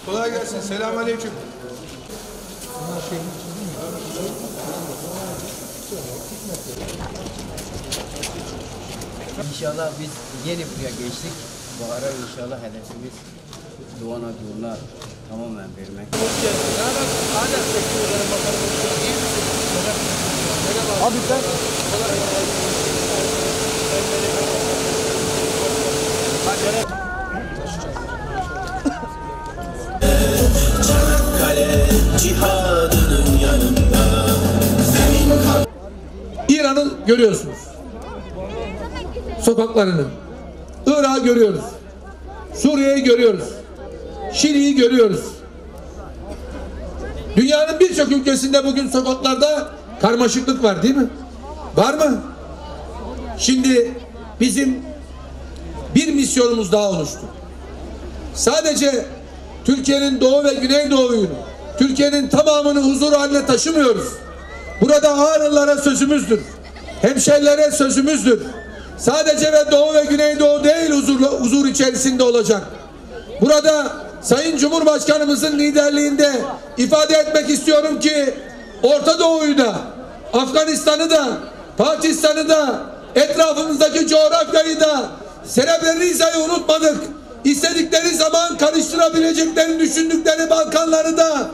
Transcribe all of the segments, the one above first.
Kolay gelsin. Selamünaleyküm. İnşallah biz yeni buraya geçtik. Bu ara inşallah hedefimiz Doğan Akgül'ü tamamen vermek. Abi sen cihadının yanında İran'ı görüyorsunuz. Sokaklarını. Irak'ı görüyoruz. Suriye'yi görüyoruz. Şili'yi görüyoruz. Dünyanın birçok ülkesinde bugün sokaklarda karmaşıklık var değil mi? Var mı? Şimdi bizim bir misyonumuz daha oluştu. Sadece Türkiye'nin doğu ve güneydoğuyunu, Türkiye'nin tamamını huzur haline taşımıyoruz. Burada Ağrılılara sözümüzdür. Hemşerilere sözümüzdür. Sadece ve doğu ve güneydoğu değil huzur içerisinde olacak. Burada Sayın Cumhurbaşkanımızın liderliğinde ifade etmek istiyorum ki Orta Doğu'yu da, Afganistan'ı da, Pakistan'ı da, etrafımızdaki coğrafyayı da, Srebrenica'yı unutmadık. İstedikleri zaman karıştırabileceklerini düşündükleri Balkanları da,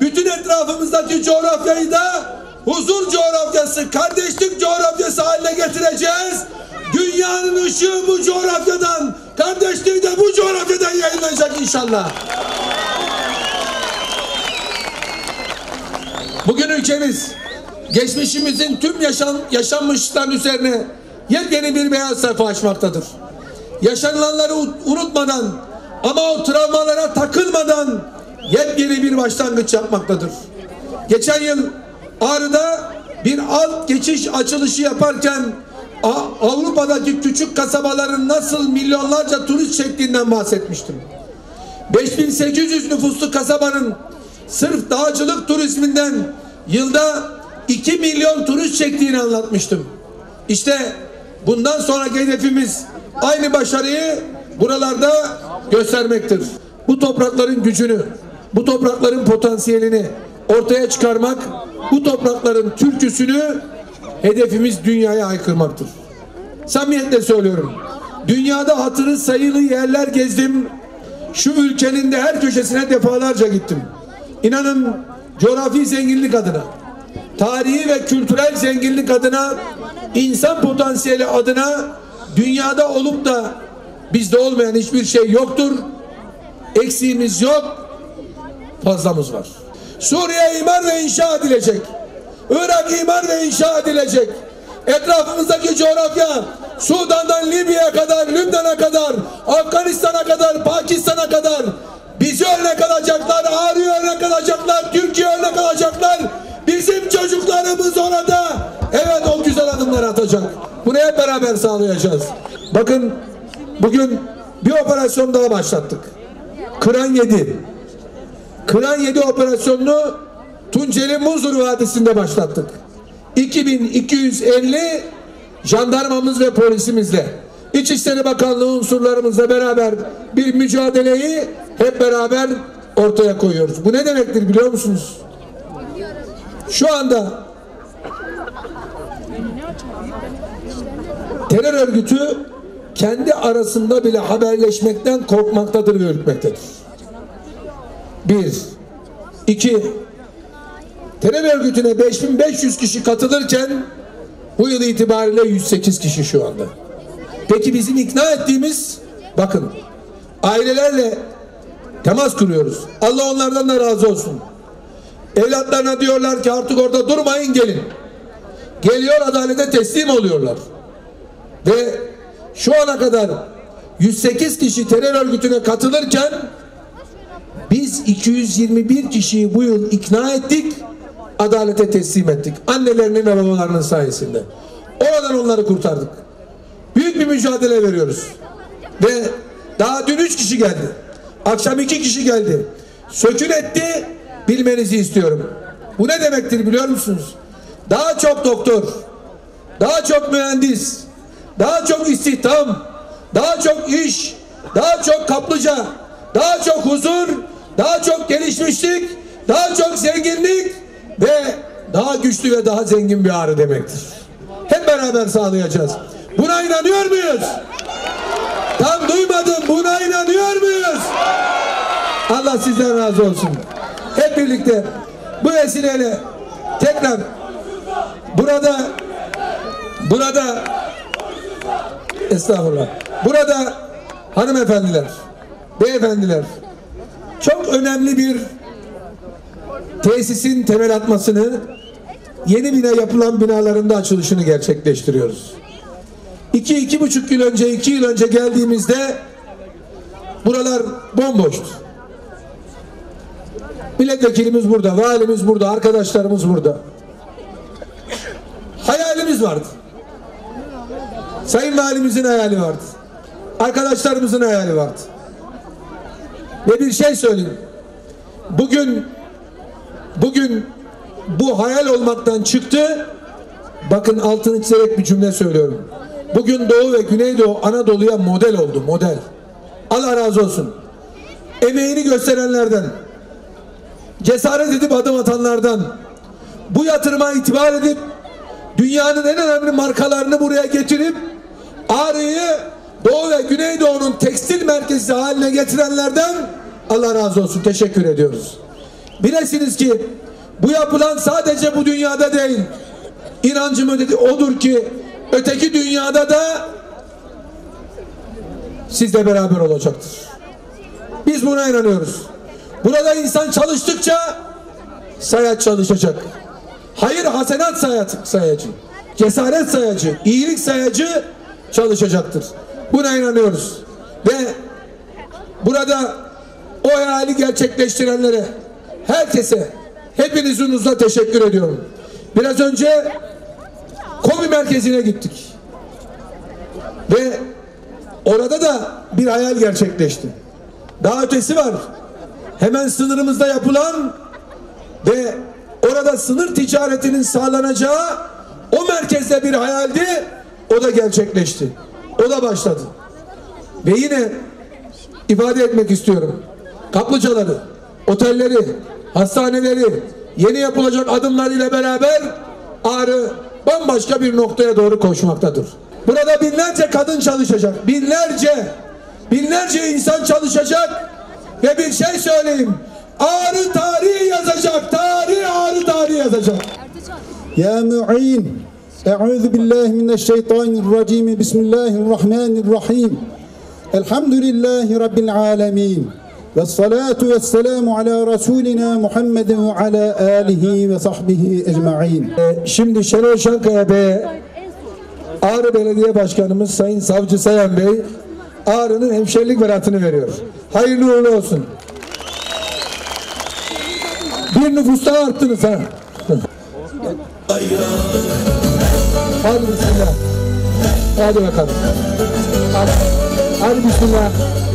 bütün etrafımızdaki coğrafyayı da huzur coğrafyası, kardeşlik coğrafyası haline getireceğiz. Dünyanın ışığı bu coğrafyadan, kardeşliği de bu coğrafyadan yayılacak inşallah. Bugün ülkemiz geçmişimizin tüm yaşanmışlıkların üzerine yepyeni bir beyaz sayfa açmaktadır. Yaşanılanları unutmadan ama o travmalara takılmadan yepyeni bir başlangıç yapmaktadır. Geçen yıl Ağrı'da bir alt geçiş açılışı yaparken Avrupa'daki küçük kasabaların nasıl milyonlarca turist çektiğinden bahsetmiştim. 5800 nüfuslu kasabanın sırf dağcılık turizminden yılda 2 milyon turist çektiğini anlatmıştım. İşte bundan sonraki hedefimiz aynı başarıyı buralarda göstermektir. Bu toprakların gücünü, bu toprakların potansiyelini ortaya çıkarmak, bu toprakların türküsünü hedefimiz dünyaya haykırmaktır. Samimiyetle söylüyorum. Dünyada hatırı sayılı yerler gezdim. Şu ülkenin de her köşesine defalarca gittim. İnanın coğrafi zenginlik adına, tarihi ve kültürel zenginlik adına, insan potansiyeli adına dünyada olup da bizde olmayan hiçbir şey yoktur. Eksiğimiz yok, fazlamız var. Suriye imar ve inşa edilecek. Irak imar ve inşa edilecek. Etrafımızdaki coğrafya Sudan'dan Libya'ya kadar, Lübnan'a kadar, Afganistan'a kadar, Pakistan'a kadar bizi örnek alacaklar, Ağrı'yı örnek alacaklar, Türkiye örnek alacaklar. Bizim çocuklarımız orada evet o güzel adımları atacak. Bunu hep beraber sağlayacağız. Bakın bugün bir operasyon daha başlattık. Kıran 7. Kıran 7 operasyonunu Tunceli Muzur Vadisi'nde başlattık. 2250 jandarmamız ve polisimizle, İçişleri Bakanlığı unsurlarımızla beraber bir mücadeleyi hep beraber ortaya koyuyoruz. Bu ne demektir biliyor musunuz? Şu anda terör örgütü kendi arasında bile haberleşmekten korkmaktadır ve ürkmektedir. 1. 2. Terör örgütüne 5500 kişi katılırken bu yıl itibariyle 108 kişi şu anda. Peki bizim ikna ettiğimiz, bakın, ailelerle temas kuruyoruz. Allah onlardan da razı olsun. Evlatlarına diyorlar ki artık orada durmayın, gelin. Geliyor, adalete teslim oluyorlar. Ve şu ana kadar 108 kişi terör örgütüne katılırken biz 221 kişiyi bu yıl ikna ettik, adalete teslim ettik. Annelerinin ve babalarının sayesinde. Oradan onları kurtardık. Büyük bir mücadele veriyoruz. Ve daha dün 3 kişi geldi. Akşam 2 kişi geldi. Sökün etti, bilmenizi istiyorum. Bu ne demektir biliyor musunuz? Daha çok doktor, daha çok mühendis, daha çok istihdam, daha çok iş, daha çok kaplıca, daha çok huzur, daha çok gelişmişlik, daha çok zenginlik ve daha güçlü ve daha zengin bir Ağrı demektir. Hep beraber sağlayacağız. Buna inanıyor muyuz? Tam duymadım. Buna inanıyor muyuz? Allah sizden razı olsun. Hep birlikte bu vesileyle tekrar burada estağfurullah. Burada hanımefendiler, beyefendiler, çok önemli bir tesisin temel atmasını, yeni bina yapılan binalarında açılışını gerçekleştiriyoruz. 2,5 yıl önce, 2 yıl önce geldiğimizde buralar bomboştu. Milletvekilimiz burada, valimiz burada, arkadaşlarımız burada. Hayalimiz vardı. Sayın Valimizin hayali vardı. Arkadaşlarımızın hayali vardı. Ve bir şey söyleyeyim. Bugün bu hayal olmaktan çıktı. Bakın altını çizerek bir cümle söylüyorum. Bugün Doğu ve Güneydoğu Anadolu'ya model oldu. Model. Allah razı olsun. Emeğini gösterenlerden, cesaret edip adım atanlardan, bu yatırıma itibar edip dünyanın en önemli markalarını buraya getirip Ağrı'yı Doğu ve Güneydoğu'nun tekstil merkezi haline getirenlerden Allah razı olsun. Teşekkür ediyoruz. Bilesiniz ki bu yapılan sadece bu dünyada değil. İnancım odur ki öteki dünyada da sizle beraber olacaktır. Biz buna inanıyoruz. Burada insan çalıştıkça sayaç çalışacak. Hayır hasenat sayacı, cesaret sayacı, iyilik sayacı çalışacaktır. Buna inanıyoruz. Ve burada o hayali gerçekleştirenlere, herkese, hepinizin huzuruna teşekkür ediyorum. Biraz önce KOBİ merkezine gittik. Ve orada da bir hayal gerçekleşti. Daha ötesi var. Hemen sınırımızda yapılan ve orada sınır ticaretinin sağlanacağı o merkezde bir hayaldi. O da gerçekleşti. O da başladı. Ve yine ifade etmek istiyorum. Kaplıcaları, otelleri, hastaneleri, yeni yapılacak adımlar ile beraber Ağrı bambaşka bir noktaya doğru koşmaktadır. Burada binlerce kadın çalışacak. Binlerce insan çalışacak. Ve bir şey söyleyeyim. Ağrı tarihi yazacak. Ağrı tarihi yazacak. Ya mu'in. Eûzu billahi mineşşeytanirracim. Bismillahirrahmanirrahim. Elhamdülillahi Rabbil alemin. Ve salatu ve selamu ala Resulina Muhammedin ve ala alihi ve sahbihi ecma'in. Şimdi Şenol Şankaya Bey'e Ağrı Belediye Başkanımız Sayın Savcı Sayan Bey Ağrı'nın hemşerilik beratını veriyor. Hayırlı uğurlu olsun. Bir nüfus daha arttınız ha. Hadi bismillah. Hadi bakalım. Hadi bismillah.